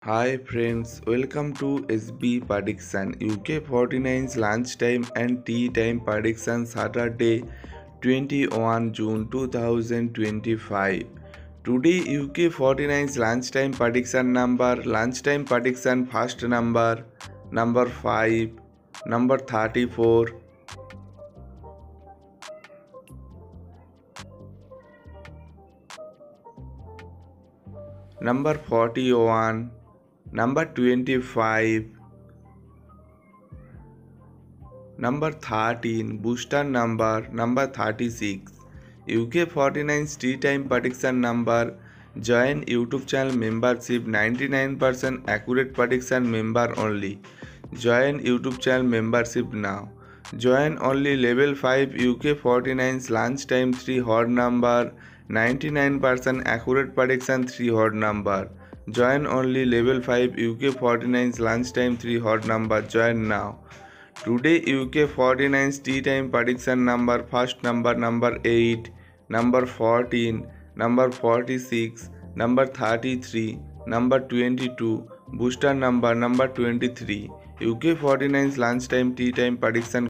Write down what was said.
Hi friends, welcome to SB Prediction. UK 49's lunchtime and tea time prediction Saturday 21 June 2025. Today UK 49's lunchtime prediction first number 5, number 34, number 41, number 25, number 13, booster number 36. UK 49's tea time prediction number. Join YouTube channel membership 99% accurate prediction member only. Join YouTube channel membership now. Join only level 5 UK 49's lunchtime 3 hot number 99% accurate prediction 3 hot number. Join only level 5 UK 49's lunchtime 3 hot number. Join now. Today UK 49's tea time prediction number first number 8, number 14, number 46, number 33, number 22, booster number 23. UK 49's lunchtime tea time prediction